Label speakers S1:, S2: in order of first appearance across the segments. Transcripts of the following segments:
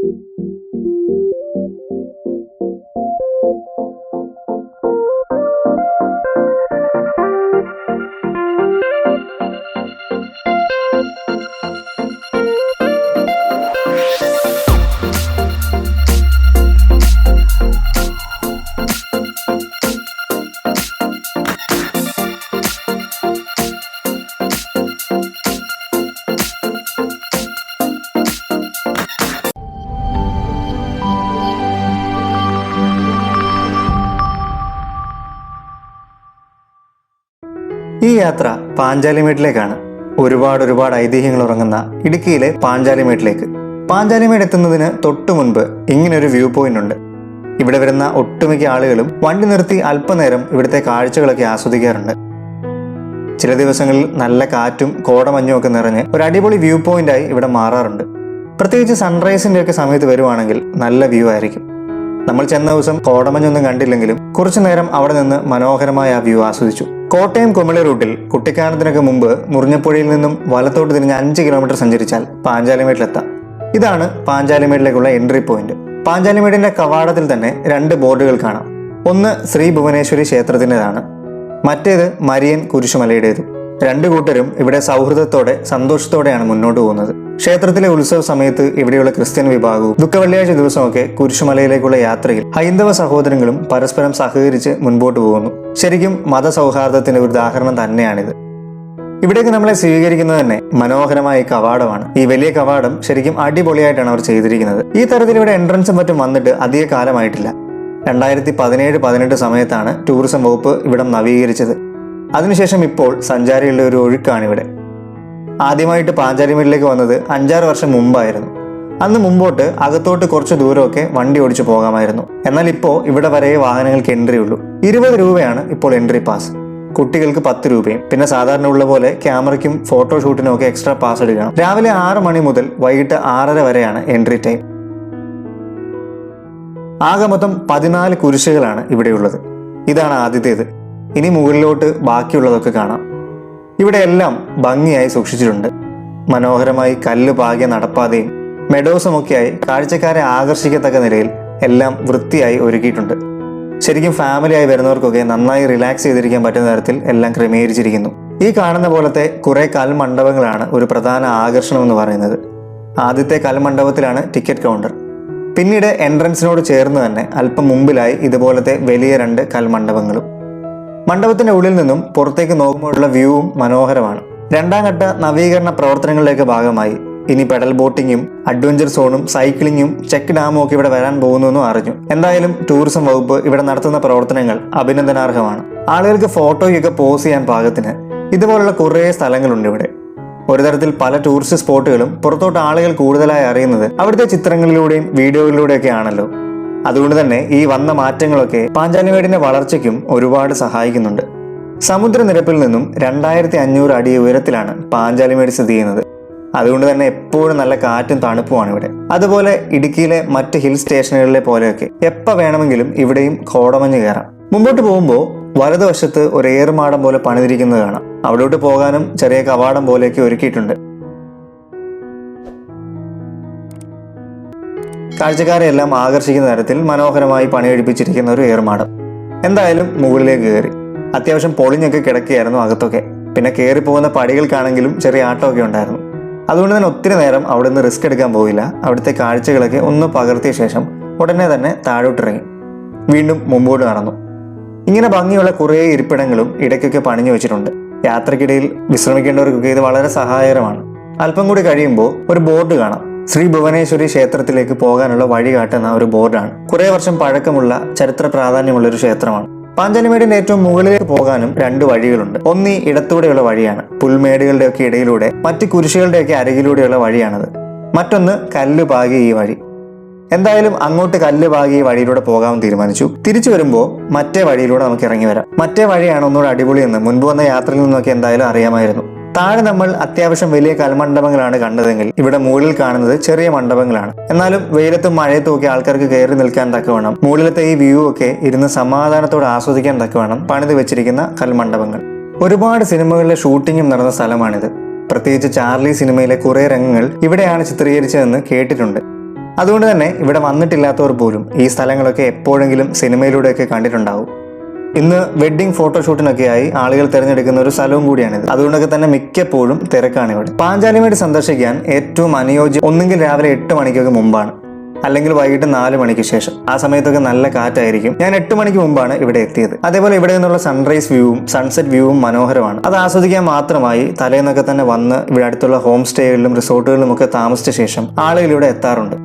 S1: ഈ യാത്ര പാഞ്ചാലിമേട്ടിലേക്കാണ്. ഒരുപാട് ഐതിഹ്യങ്ങൾ ഉറങ്ങുന്ന ഇടുക്കിയിലെ പാഞ്ചാലിമേട്ടിലേക്ക്. പാഞ്ചാലിമേട് എത്തുന്നതിന് തൊട്ടു മുൻപ് ഇങ്ങനൊരു വ്യൂ പോയിന്റ് ഉണ്ട്. ഇവിടെ വരുന്ന ഒട്ടുമിക്ക ആളുകളും വണ്ടി നിർത്തി അല്പനേരം ഇവിടുത്തെ കാഴ്ചകളൊക്കെ ആസ്വദിക്കാറുണ്ട്. ചില ദിവസങ്ങളിൽ നല്ല കാറ്റും കോടമഞ്ഞും ഒക്കെ നിറഞ്ഞ് ഒരു അടിപൊളി വ്യൂ പോയിന്റായി ഇവിടെ മാറാറുണ്ട്. പ്രത്യേകിച്ച് സൺറൈസിന്റെ ഒക്കെ സമയത്ത് വരുവാണെങ്കിൽ നല്ല വ്യൂ ആയിരിക്കും. നമ്മൾ ചെന്ന ദിവസം കോടമഞ്ഞൊന്നും കണ്ടില്ലെങ്കിലും കുറച്ചു നേരം അവിടെ നിന്ന് മനോഹരമായ ആ വ്യൂ ആസ്വദിച്ചു. കോട്ടയം കുമളി റൂട്ടിൽ കുട്ടിക്കാനത്തിനൊക്കെ മുമ്പ് മുറിഞ്ഞപ്പുഴയിൽ നിന്നും വലത്തോട്ട് തിരിഞ്ഞ് 5 കിലോമീറ്റർ സഞ്ചരിച്ചാൽ പാഞ്ചാലിമേട്ടിലെത്താം. ഇതാണ് പാഞ്ചാലിമേട്ടിലേക്കുള്ള എൻട്രി പോയിന്റ്. പാഞ്ചാലിമേടിന്റെ കവാടത്തിൽ തന്നെ 2 ബോർഡുകൾ കാണാം. ഒന്ന് ശ്രീ ഭുവനേശ്വരി ക്ഷേത്രത്തിൻ്റെതാണ്, മറ്റേത് മരിയൻ കുരിശുമലയുടേതും. 2 കൂട്ടരും ഇവിടെ സൗഹൃദത്തോടെ സന്തോഷത്തോടെയാണ് മുന്നോട്ട് പോകുന്നത്. ക്ഷേത്രത്തിലെ ഉത്സവ സമയത്ത് ഇവിടെയുള്ള ക്രിസ്ത്യൻ വിഭാഗവും ദുഃഖവെള്ളിയാഴ്ച ദിവസമൊക്കെ കുരിശുമലയിലേക്കുള്ള യാത്രയിൽ ഹൈന്ദവ സഹോദരങ്ങളും പരസ്പരം സഹകരിച്ച് മുൻപോട്ട് പോകുന്നു. ശരിക്കും മതസൗഹാർദ്ദത്തിന്റെ ഒരു ഉദാഹരണം തന്നെയാണിത്. ഇവിടേക്ക് നമ്മളെ സ്വീകരിക്കുന്നത് തന്നെ മനോഹരമായ ഈ കവാടമാണ്. ഈ വലിയ കവാടം ശരിക്കും അടിപൊളിയായിട്ടാണ് അവർ ചെയ്തിരിക്കുന്നത്. ഈ തരത്തിൽ ഇവിടെ എൻട്രൻസും മറ്റും വന്നിട്ട് അധിക കാലമായിട്ടില്ല. 2017-18 സമയത്താണ് ടൂറിസം വകുപ്പ് ഇവിടം നവീകരിച്ചത്. അതിനുശേഷം ഇപ്പോൾ സഞ്ചാരികളുടെ ഒരു ഒഴുക്കാണിവിടെ. ആദ്യമായിട്ട് പാഞ്ചാലിമേട്ടിലേക്ക് വന്നത് 5-6 വർഷം മുമ്പായിരുന്നു. അന്ന് മുമ്പോട്ട് അകത്തോട്ട് കുറച്ച് ദൂരമൊക്കെ വണ്ടി ഓടിച്ചു പോകാമായിരുന്നു. എന്നാൽ ഇപ്പോൾ ഇവിടെ വരെ വാഹനങ്ങൾക്ക് എൻട്രി ഉള്ളൂ. 20 രൂപയാണ് ഇപ്പോൾ എൻട്രി പാസ്. കുട്ടികൾക്ക് 10 രൂപയും. പിന്നെ സാധാരണ ഉള്ള പോലെ ക്യാമറയ്ക്കും ഫോട്ടോഷൂട്ടിനും ഒക്കെ എക്സ്ട്രാ പാസ് എടുക്കണം. രാവിലെ 6 മണി മുതൽ വൈകിട്ട് 6:30 വരെയാണ് എൻട്രി ടൈം. ആകെ മൊത്തം 14 കുരിശുകളാണ് ഇവിടെയുള്ളത്. ഇതാണ് ആദ്യത്തേത്. ഇനി മുകളിലോട്ട് ബാക്കിയുള്ളതൊക്കെ കാണാം. ഇവിടെ എല്ലാം ഭംഗിയായി സൂക്ഷിച്ചിട്ടുണ്ട്. മനോഹരമായി കല്ല് പാകിയ നടപ്പാതയും മെഡോസുമൊക്കെയായി കാഴ്ചക്കാരെ ആകർഷിക്കത്തക്ക നിലയിൽ എല്ലാം വൃത്തിയായി ഒരുക്കിയിട്ടുണ്ട്. ശരിക്കും ഫാമിലിയായി വരുന്നവർക്കൊക്കെ നന്നായി റിലാക്സ് ചെയ്തിരിക്കാൻ പറ്റുന്ന തരത്തിൽ എല്ലാം ക്രമീകരിച്ചിരിക്കുന്നു. ഈ കാണുന്ന പോലത്തെ കുറെ കൽമണ്ഡപങ്ങളാണ് ഒരു പ്രധാന ആകർഷണം എന്ന് പറയുന്നത്. ആദ്യത്തെ കൽമണ്ഡപത്തിലാണ് ടിക്കറ്റ് കൗണ്ടർ. പിന്നീട് എൻട്രൻസിനോട് ചേർന്ന് തന്നെ അല്പം മുമ്പിലായി ഇതുപോലത്തെ വലിയ 2 കൽമണ്ഡപങ്ങളും. മണ്ഡപത്തിന്റെ ഉള്ളിൽ നിന്നും പുറത്തേക്ക് നോക്കുമ്പോഴുള്ള വ്യൂവും മനോഹരമാണ്. 2ാം ഘട്ട നവീകരണ പ്രവർത്തനങ്ങളിലേക്ക് ഭാഗമായി ഇനി പെഡൽ ബോട്ടിങ്ങും അഡ്വഞ്ചർ സോണും സൈക്ലിങ്ങും ചെക്ക് ഡാമും ഒക്കെ ഇവിടെ വരാൻ പോകുന്നു അറിഞ്ഞു. എന്തായാലും ടൂറിസം വകുപ്പ് ഇവിടെ നടത്തുന്ന പ്രവർത്തനങ്ങൾ അഭിനന്ദനാർഹമാണ്. ആളുകൾക്ക് ഫോട്ടോയ്ക്കൊക്കെ പോസ് ചെയ്യാൻ പാകത്തിന് ഇതുപോലുള്ള കുറേ സ്ഥലങ്ങളുണ്ട് ഇവിടെ. ഒരു തരത്തിൽ പല ടൂറിസ്റ്റ് സ്പോട്ടുകളും പുറത്തോട്ട് ആളുകൾ കൂടുതലായി അറിയുന്നത് അവിടുത്തെ ചിത്രങ്ങളിലൂടെയും വീഡിയോയിലൂടെയൊക്കെ ആണല്ലോ. അതുകൊണ്ട് തന്നെ ഈ വന്ന മാറ്റങ്ങളൊക്കെ പാഞ്ചാലിമേടിന്റെ വളർച്ചയ്ക്കും ഒരുപാട് സഹായിക്കുന്നുണ്ട്. സമുദ്രനിരപ്പിൽ നിന്നും 2500 അടി ഉയരത്തിലാണ് പാഞ്ചാലിമേട് സ്ഥിതി ചെയ്യുന്നത്. അതുകൊണ്ട് തന്നെ എപ്പോഴും നല്ല കാറ്റും തണുപ്പുമാണ് ഇവിടെ. അതുപോലെ ഇടുക്കിയിലെ മറ്റ് ഹിൽ സ്റ്റേഷനുകളിലെ പോലെയൊക്കെ എപ്പോൾ വേണമെങ്കിലും ഇവിടെയും കോടമഞ്ഞ് കയറാം. മുമ്പോട്ട് പോകുമ്പോൾ വലതുവശത്ത് ഒരു ഏറുമാടം പോലെ പണിതിരിക്കുന്നത് കാണാം. അവിടോട്ട് പോകാനും ചെറിയ കവാടം പോലെയൊക്കെ ഒരുക്കിയിട്ടുണ്ട്. കാഴ്ചക്കാരെ എല്ലാം ആകർഷിക്കുന്ന തരത്തിൽ മനോഹരമായി പണിയെടുപ്പിച്ചിരിക്കുന്ന ഒരു ഏറുമാടം. എന്തായാലും മുകളിലേക്ക് കയറി. അത്യാവശ്യം പൊളിഞ്ഞൊക്കെ കിടക്കുകയായിരുന്നു അകത്തൊക്കെ. പിന്നെ കയറി പോകുന്ന പടികൾക്കാണെങ്കിലും ചെറിയ ആട്ടമൊക്കെ ഉണ്ടായിരുന്നു. അതുകൊണ്ട് തന്നെ ഒത്തിരി നേരം അവിടെ നിന്ന് റിസ്ക് എടുക്കാൻ പോയില്ല. അവിടുത്തെ കാഴ്ചകളൊക്കെ ഒന്ന് പകർത്തിയ ശേഷം ഉടനെ തന്നെ താഴോട്ടിറങ്ങി വീണ്ടും മുമ്പോട്ട് നടന്നു. ഇങ്ങനെ ഭംഗിയുള്ള കുറേ ഇരിപ്പിടങ്ങളും ഇടയ്ക്കൊക്കെ പണിഞ്ഞു വെച്ചിട്ടുണ്ട്. യാത്രക്കിടയിൽ വിശ്രമിക്കേണ്ടവർക്കൊക്കെ ഇത് വളരെ സഹായകരമാണ്. അല്പം കൂടി കഴിയുമ്പോൾ ഒരു ബോർഡ് കാണാം. ശ്രീ ഭുവനേശ്വരി ക്ഷേത്രത്തിലേക്ക് പോകാനുള്ള വഴി കാട്ടുന്ന ഒരു ബോർഡാണ്. കുറെ വർഷം പഴക്കമുള്ള ചരിത്ര പ്രാധാന്യമുള്ള ഒരു ക്ഷേത്രമാണ്. പാഞ്ചാലിമേടിന്റെ ഏറ്റവും മുകളിലേക്ക് പോകാനും 2 വഴികളുണ്ട്. ഒന്ന് ഈ ഇടത്തൂടെയുള്ള വഴിയാണ്. പുൽമേടുകളുടെ ഒക്കെ ഇടയിലൂടെ മറ്റ് കുരിശുകളുടെ ഒക്കെ അരികിലൂടെയുള്ള വഴിയാണത്. മറ്റൊന്ന് കല്ല് പാകിയ ഈ വഴി. എന്തായാലും അങ്ങോട്ട് കല്ല് പാകിയ വഴിയിലൂടെ പോകാൻ തീരുമാനിച്ചു. തിരിച്ചു വരുമ്പോൾ മറ്റേ വഴിയിലൂടെ നമുക്ക് ഇറങ്ങി വരാം. മറ്റേ വഴിയാണ് ഒന്നുകൂടെ അടിപൊളിയെന്ന് മുൻപ് വന്ന യാത്രയിൽ നിന്നൊക്കെ എന്തായാലും അറിയാമായിരുന്നു. താഴെ നമ്മൾ അത്യാവശ്യം വലിയ കൽമണ്ഡപങ്ങളാണ് കണ്ടതെങ്കിൽ ഇവിടെ മുകളിൽ കാണുന്നത് ചെറിയ മണ്ഡപങ്ങളാണ്. എന്നാലും വെയിലത്തും മഴയത്തും ഒക്കെ ആൾക്കാർക്ക് കയറി നിൽക്കാൻ തക്കവണ്ണം മുകളിലത്തെ ഈ വ്യൂ ഒക്കെ ഇരുന്ന് സമാധാനത്തോടെ ആസ്വദിക്കാൻ തക്കവണ്ണം പണിത് വെച്ചിരിക്കുന്ന കൽമണ്ഡപങ്ങൾ. ഒരുപാട് സിനിമകളിലെ ഷൂട്ടിങ്ങും നടന്ന സ്ഥലമാണിത്. പ്രത്യേകിച്ച് ചാർലി സിനിമയിലെ കുറെ രംഗങ്ങൾ ഇവിടെയാണ് ചിത്രീകരിച്ചതെന്ന് കേട്ടിട്ടുണ്ട്. അതുകൊണ്ട് തന്നെ ഇവിടെ വന്നിട്ടില്ലാത്തവർ പോലും ഈ സ്ഥലങ്ങളൊക്കെ എപ്പോഴെങ്കിലും സിനിമയിലൂടെയൊക്കെ കണ്ടിട്ടുണ്ടാവും. ഇന്ന് വെഡ്ഡിംഗ് ഫോട്ടോഷൂട്ടിനൊക്കെയായി ആളുകൾ തിരഞ്ഞെടുക്കുന്ന ഒരു സ്ഥലവും കൂടിയാണിത്. അതുകൊണ്ടൊക്കെ തന്നെ മിക്കപ്പോഴും തിരക്കാണ് ഇവിടെ. പാഞ്ചാലിമേട് സന്ദർശിക്കാൻ ഏറ്റവും അനുയോജ്യം ഒന്നുകിൽ രാവിലെ 8 മണിക്കൊക്കെ മുമ്പാണ്, അല്ലെങ്കിൽ വൈകിട്ട് 4 മണിക്ക് ശേഷം. ആ സമയത്തൊക്കെ നല്ല കാറ്റായിരിക്കും. ഞാൻ 8 മണിക്ക് മുമ്പാണ് ഇവിടെ എത്തിയത്. അതേപോലെ ഇവിടെ നിന്നുള്ള സൺറൈസ് വ്യൂവും സൺസെറ്റ് വ്യൂവും മനോഹരമാണ്. അത് ആസ്വദിക്കാൻ മാത്രമായി തലേന്നൊക്കെ തന്നെ വന്ന് ഇവിടെ അടുത്തുള്ള ഹോം സ്റ്റേകളിലും റിസോർട്ടുകളിലും ഒക്കെ താമസിച്ച ശേഷം ആളുകൾ ഇവിടെ എത്താറുണ്ട്.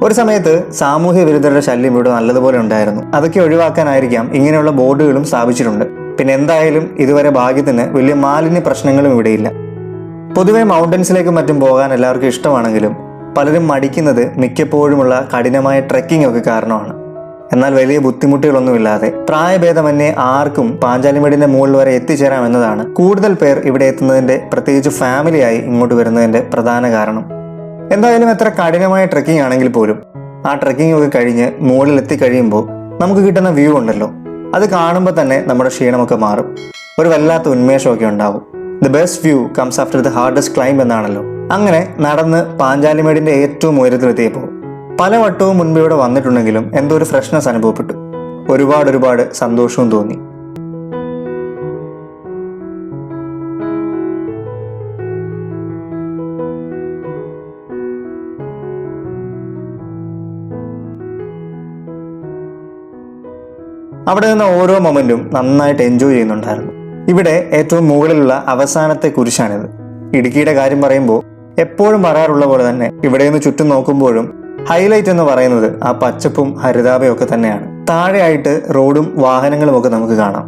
S1: ഒരു സമയത്ത് സാമൂഹ്യ വിരുദ്ധരുടെ ശല്യം ഇവിടെ നല്ലതുപോലെ ഉണ്ടായിരുന്നു. അതൊക്കെ ഒഴിവാക്കാനായിരിക്കാം ഇങ്ങനെയുള്ള ബോർഡുകളും സ്ഥാപിച്ചിട്ടുണ്ട്. പിന്നെ എന്തായാലും ഇതുവരെ ഭാഗ്യത്തിന് വലിയ മാലിന്യ പ്രശ്നങ്ങളും ഇവിടെയില്ല. പൊതുവെ മൗണ്ടൻസിലേക്കും മറ്റും പോകാൻ എല്ലാവർക്കും ഇഷ്ടമാണെങ്കിലും പലരും മടിക്കുന്നത് മിക്കപ്പോഴുമുള്ള കഠിനമായ ട്രെക്കിംഗ് ഒക്കെ കാരണമാണ്. എന്നാൽ വലിയ ബുദ്ധിമുട്ടുകളൊന്നുമില്ലാതെ പ്രായഭേദമന്യേ ആർക്കും പാഞ്ചാലിമേടിന്റെ മുകളിൽ വരെ എത്തിച്ചേരാം എന്നതാണ് കൂടുതൽ പേർ ഇവിടെ എത്തുന്നതിന്റെ, പ്രത്യേകിച്ച് ഫാമിലിയായി ഇങ്ങോട്ട് വരുന്നതിന്റെ പ്രധാന കാരണം. എന്തായാലും എത്ര കഠിനമായ ട്രെക്കിംഗ് ആണെങ്കിൽ പോലും ആ ട്രെക്കിംഗ് ഒക്കെ കഴിഞ്ഞ് മുകളിൽ എത്തിക്കഴിയുമ്പോൾ നമുക്ക് കിട്ടുന്ന വ്യൂ ഉണ്ടല്ലോ, അത് കാണുമ്പോൾ തന്നെ നമ്മുടെ ക്ഷീണമൊക്കെ മാറും. ഒരു വല്ലാത്ത ഉന്മേഷമൊക്കെ ഉണ്ടാവും. The best view comes after the hardest climb എന്നാണല്ലോ. അങ്ങനെ നടന്ന് പാഞ്ചാലിമേടിന്റെ ഏറ്റവും ഉയരത്തിലെത്തിയപ്പോൾ പല വട്ടവും മുൻപ് ഇവിടെ വന്നിട്ടുണ്ടെങ്കിലും എന്തോ ഒരു ഫ്രഷ്നെസ് അനുഭവപ്പെട്ടു. ഒരുപാട് സന്തോഷവും തോന്നി. അവിടെ നിന്ന് ഓരോ മൊമെന്റും നന്നായിട്ട് എൻജോയ് ചെയ്യുന്നുണ്ടായിരുന്നു. ഇവിടെ ഏറ്റവും മുകളിലുള്ള അവസാനത്തെ കുരിശാണിത്. ഇടുക്കിയുടെ കാര്യം പറയുമ്പോൾ എപ്പോഴും പറയാറുള്ള പോലെ തന്നെ ഇവിടെ നിന്ന് ചുറ്റും നോക്കുമ്പോഴും ഹൈലൈറ്റ് എന്ന് പറയുന്നത് ആ പച്ചപ്പും ഹരിതാപയും ഒക്കെ തന്നെയാണ്. താഴെയായിട്ട് റോഡും വാഹനങ്ങളും ഒക്കെ നമുക്ക് കാണാം.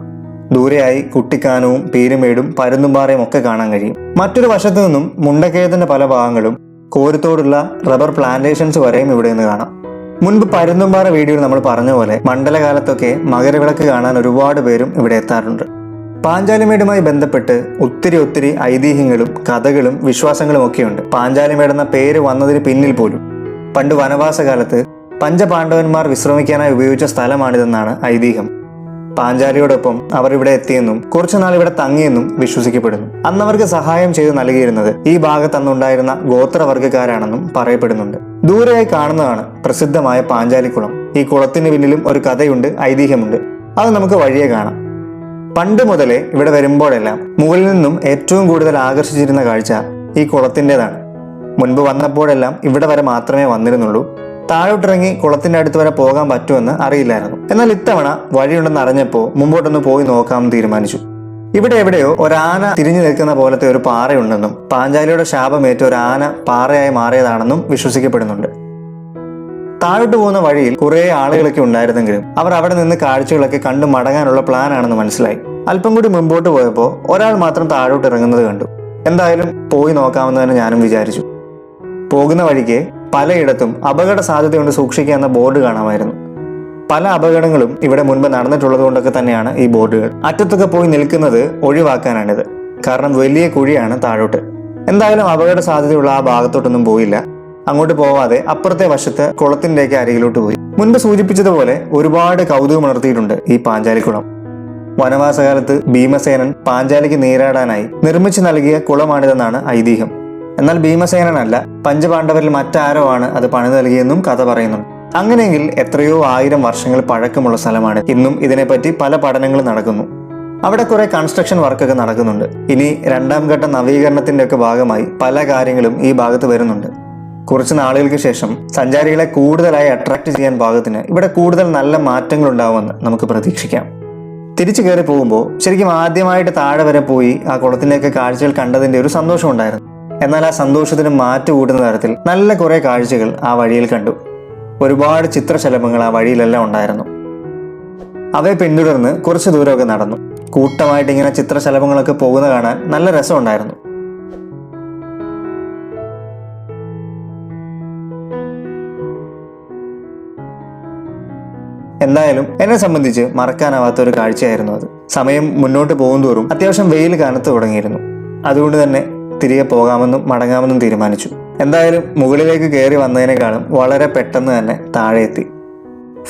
S1: ദൂരെയായി കുട്ടിക്കാനവും പീരുമേടും പരുന്തുംപാറയും ഒക്കെ കാണാൻ കഴിയും. മറ്റൊരു വശത്തു നിന്നും മുണ്ടക്കയത്തിന്റെ പല ഭാഗങ്ങളും കോരത്തോടുള്ള റബ്ബർ പ്ലാന്റേഷൻസ് വരെയും ഇവിടെ നിന്ന് കാണാം. മുൻപ് പരുന്തുംപാറ വീഡിയോയിൽ നമ്മൾ പറഞ്ഞ പോലെ മണ്ഡലകാലത്തൊക്കെ മകരവിളക്ക് കാണാൻ ഒരുപാട് പേരും ഇവിടെ എത്താറുണ്ട്. പാഞ്ചാലിമേടുമായി ബന്ധപ്പെട്ട് ഒത്തിരി ഐതിഹ്യങ്ങളും കഥകളും വിശ്വാസങ്ങളും ഒക്കെയുണ്ട്. പാഞ്ചാലിമേട് എന്ന പേര് വന്നതിന് പിന്നിൽ പോലും പണ്ട് വനവാസകാലത്ത് പഞ്ചപാണ്ഡവന്മാർ വിശ്രമിക്കാനായി ഉപയോഗിച്ച സ്ഥലമാണിതെന്നാണ് ഐതിഹ്യം. പാഞ്ചാലിയോടൊപ്പം അവർ ഇവിടെ എത്തിയെന്നും കുറച്ചുനാൾ ഇവിടെ തങ്ങിയെന്നും വിശ്വസിക്കപ്പെടുന്നു. അന്ന് അവർക്ക് സഹായം ചെയ്തു നൽകിയിരുന്നത് ഈ ഭാഗത്ത് അന്നുണ്ടായിരുന്ന ഗോത്രവർഗ്ഗക്കാരാണെന്നും പറയപ്പെടുന്നുണ്ട്. ദൂരെയായി കാണുന്നതാണ് പ്രസിദ്ധമായ പാഞ്ചാലിക്കുളം. ഈ കുളത്തിന് പിന്നിലും ഒരു കഥയുണ്ട്, ഐതിഹ്യമുണ്ട്. അത് നമുക്ക് വഴിയെ കാണാം. പണ്ട് മുതലേ ഇവിടെ വരുമ്പോഴെല്ലാം മുകളിൽ നിന്നും ഏറ്റവും കൂടുതൽ ആകർഷിച്ചിരുന്ന കാഴ്ച ഈ കുളത്തിൻ്റെതാണ്. മുൻപ് വന്നപ്പോഴെല്ലാം ഇവിടെ വരെ മാത്രമേ വന്നിരുന്നുള്ളൂ. താഴോട്ടിറങ്ങി കുളത്തിന്റെ അടുത്ത് വരെ പോകാൻ പറ്റുമെന്ന് അറിയില്ലായിരുന്നു. എന്നാൽ ഇത്തവണ വഴിയുണ്ടെന്ന് അറിഞ്ഞപ്പോൾ മുമ്പോട്ടൊന്ന് പോയി നോക്കാമെന്ന് തീരുമാനിച്ചു. ഇവിടെ എവിടെയോ ഒരാന തിരിഞ്ഞു നിൽക്കുന്ന പോലത്തെ ഒരു പാറയുണ്ടെന്നും പാഞ്ചാലിയുടെ ശാപമേറ്റ് ഒരു ആന പാറയായി മാറിയതാണെന്നും വിശ്വസിക്കപ്പെടുന്നുണ്ട്. താഴോട്ട് പോകുന്ന വഴിയിൽ കുറെ ആളുകളൊക്കെ ഉണ്ടായിരുന്നെങ്കിലും അവർ അവിടെ നിന്ന് കാഴ്ചകളൊക്കെ കണ്ടു മടങ്ങാനുള്ള പ്ലാൻ ആണെന്ന് മനസ്സിലായി. അല്പം കൂടി മുമ്പോട്ട് പോയപ്പോൾ ഒരാൾ മാത്രം താഴോട്ട് ഇറങ്ങുന്നത് കണ്ടു. എന്തായാലും പോയി നോക്കാമെന്ന് തന്നെ ഞാനും വിചാരിച്ചു. പോകുന്ന വഴിക്ക് പലയിടത്തും അപകട സാധ്യതയുണ്ട് സൂക്ഷിക്കുക എന്ന ബോർഡ് കാണാമായിരുന്നു. പല അപകടങ്ങളും ഇവിടെ മുൻപ് നടന്നിട്ടുള്ളത് കൊണ്ടൊക്കെ തന്നെയാണ് ഈ ബോർഡുകൾ. അറ്റത്തൊക്കെ പോയി നിൽക്കുന്നത് ഒഴിവാക്കാനാണിത്. കാരണം വലിയ കുഴിയാണ് താഴോട്ട്. എന്തായാലും അപകട സാധ്യതയുള്ള ആ ഭാഗത്തോട്ടൊന്നും പോയില്ല. അങ്ങോട്ട് പോവാതെ അപ്പുറത്തെ വശത്ത് കുളത്തിൻ്റെയൊക്കെ അരികിലോട്ട് പോയി. മുൻപ് സൂചിപ്പിച്ചതുപോലെ ഒരുപാട് കൗതുകമുണർത്തിയിട്ടുണ്ട് ഈ പാഞ്ചാലിക്കുളം. വനവാസകാലത്ത് ഭീമസേനൻ പാഞ്ചാലിക്ക് നീരാടാനായി നിർമ്മിച്ചു നൽകിയ കുളമാണിതെന്നാണ് ഐതിഹ്യം. എന്നാൽ ഭീമസേനനല്ല, പഞ്ചപാണ്ഡവരിൽ മറ്റാരോ ആണ് അത് പണി നൽകിയെന്നും കഥ പറയുന്നുണ്ട്. അങ്ങനെയെങ്കിൽ എത്രയോ 1000 വർഷങ്ങൾ പഴക്കമുള്ള സ്ഥലമാണ്. ഇന്നും ഇതിനെപ്പറ്റി പല പഠനങ്ങളും നടക്കുന്നു. അവിടെ കുറെ കൺസ്ട്രക്ഷൻ വർക്കൊക്കെ നടക്കുന്നുണ്ട്. ഇനി 2ാം ഘട്ട നവീകരണത്തിന്റെ ഒക്കെ ഭാഗമായി പല കാര്യങ്ങളും ഈ ഭാഗത്ത് വരുന്നുണ്ട്. കുറച്ച് നാളുകൾക്ക് ശേഷം സഞ്ചാരികളെ കൂടുതലായി അട്രാക്ട് ചെയ്യാൻ പാകത്തിന് ഇവിടെ കൂടുതൽ നല്ല മാറ്റങ്ങൾ ഉണ്ടാവുമെന്ന് നമുക്ക് പ്രതീക്ഷിക്കാം. തിരിച്ചു കയറി പോകുമ്പോൾ ശരിക്കും ആദ്യമായിട്ട് താഴെ വരെ പോയി ആ കുളത്തിലേക്ക് കാഴ്ചകൾ കണ്ടതിന്റെ ഒരു സന്തോഷം ഉണ്ടായിരുന്നു. എന്നാൽ ആ സന്തോഷത്തിന് മാറ്റു കൂട്ടുന്ന തരത്തിൽ നല്ല കുറെ കാഴ്ചകൾ ആ വഴിയിൽ കണ്ടു. ഒരുപാട് ചിത്രശലഭങ്ങൾ ആ വഴിയിലെല്ലാം ഉണ്ടായിരുന്നു. അവയെ പിന്തുടർന്ന് കുറച്ച് ദൂരമൊക്കെ നടന്നു. കൂട്ടമായിട്ട് ഇങ്ങനെ ചിത്രശലഭങ്ങളൊക്കെ പോകുന്ന കാണാൻ നല്ല രസമുണ്ടായിരുന്നു. എന്തായാലും എന്നെ സംബന്ധിച്ച് മറക്കാനാവാത്ത ഒരു കാഴ്ചയായിരുന്നു അത്. സമയം മുന്നോട്ട് പോകുന്തോറും അത്യാവശ്യം വെയിൽ കനത്ത് തുടങ്ങിയിരുന്നു. അതുകൊണ്ട് തന്നെ തിരികെ പോകാമെന്നും മടങ്ങാമെന്നും തീരുമാനിച്ചു. എന്തായാലും മുകളിലേക്ക് കയറി വന്നതിനേക്കാളും വളരെ പെട്ടെന്ന് തന്നെ താഴെ എത്തി.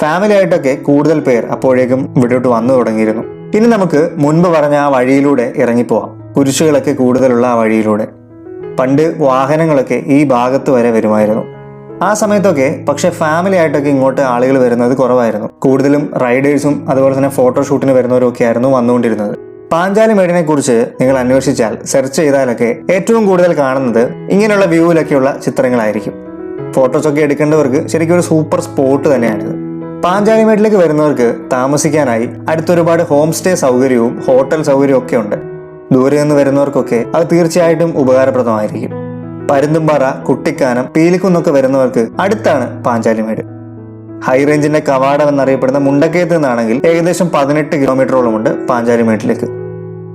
S1: ഫാമിലി ആയിട്ടൊക്കെ കൂടുതൽ പേർ അപ്പോഴേക്കും ഇവിടോട്ട് വന്നു തുടങ്ങിയിരുന്നു. ഇനി നമുക്ക് മുൻപ് പറഞ്ഞ ആ വഴിയിലൂടെ ഇറങ്ങിപ്പോവാം. കുരിശുകളൊക്കെ കൂടുതലുള്ള ആ വഴിയിലൂടെ. പണ്ട് വാഹനങ്ങളൊക്കെ ഈ ഭാഗത്ത് വരെ വരുമായിരുന്നു. ആ സമയത്തൊക്കെ പക്ഷെ ഫാമിലി ആയിട്ടൊക്കെ ഇങ്ങോട്ട് ആളുകൾ വരുന്നത് കുറവായിരുന്നു. കൂടുതലും റൈഡേഴ്സും അതുപോലെ തന്നെ ഫോട്ടോഷൂട്ടിന് വരുന്നവരും ഒക്കെ ആയിരുന്നു വന്നുകൊണ്ടിരുന്നത്. പാഞ്ചാലിമേടിനെ കുറിച്ച് നിങ്ങൾ അന്വേഷിച്ചാൽ, സെർച്ച് ചെയ്താലൊക്കെ ഏറ്റവും കൂടുതൽ കാണുന്നത് ഇങ്ങനെയുള്ള വ്യൂവിലൊക്കെയുള്ള ചിത്രങ്ങളായിരിക്കും. ഫോട്ടോസൊക്കെ എടുക്കേണ്ടവർക്ക് ശരിക്കും ഒരു സൂപ്പർ സ്പോട്ട് തന്നെയാണിത്. പാഞ്ചാലിമേട്ടിലേക്ക് വരുന്നവർക്ക് താമസിക്കാനായി അടുത്തൊരുപാട് ഹോം സ്റ്റേ സൗകര്യവും ഹോട്ടൽ സൗകര്യവും ഒക്കെ ഉണ്ട്. ദൂരെ നിന്ന് വരുന്നവർക്കൊക്കെ അത് തീർച്ചയായിട്ടും ഉപകാരപ്രദമായിരിക്കും. പരുന്തുംപാറ, കുട്ടിക്കാനം, പീലിക്കുന്നൊക്കെ വരുന്നവർക്ക് അടുത്താണ് പാഞ്ചാലിമേട്. ഹൈ റേഞ്ചിന്റെ കവാടം എന്നറിയപ്പെടുന്ന മുണ്ടക്കയത്ത് നിന്നാണെങ്കിൽ ഏകദേശം 18 കിലോമീറ്ററോളമുണ്ട് പാഞ്ചാലിമേട്ടിലേക്ക്.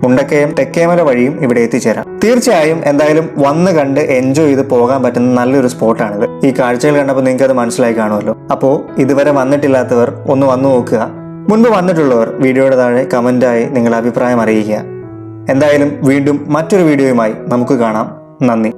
S1: മുണ്ടക്കയം തെക്കേമല വഴിയും ഇവിടെ എത്തിച്ചേരാം. തീർച്ചയായും എന്തായാലും വന്ന് കണ്ട് എൻജോയ് ചെയ്ത് പോകാൻ പറ്റുന്ന നല്ലൊരു സ്പോട്ടാണിത്. ഈ കാഴ്ചകൾ കണ്ടപ്പോൾ നിങ്ങൾക്ക് അത് മനസ്സിലായി കാണുമല്ലോ. അപ്പോൾ ഇതുവരെ വന്നിട്ടില്ലാത്തവർ ഒന്ന് വന്നു നോക്കുക. മുൻപ് വന്നിട്ടുള്ളവർ വീഡിയോയുടെ താഴെ കമന്റായി നിങ്ങളുടെ അഭിപ്രായം അറിയിക്കുക. എന്തായാലും വീണ്ടും മറ്റൊരു വീഡിയോയുമായി നമുക്ക് കാണാം. നന്ദി.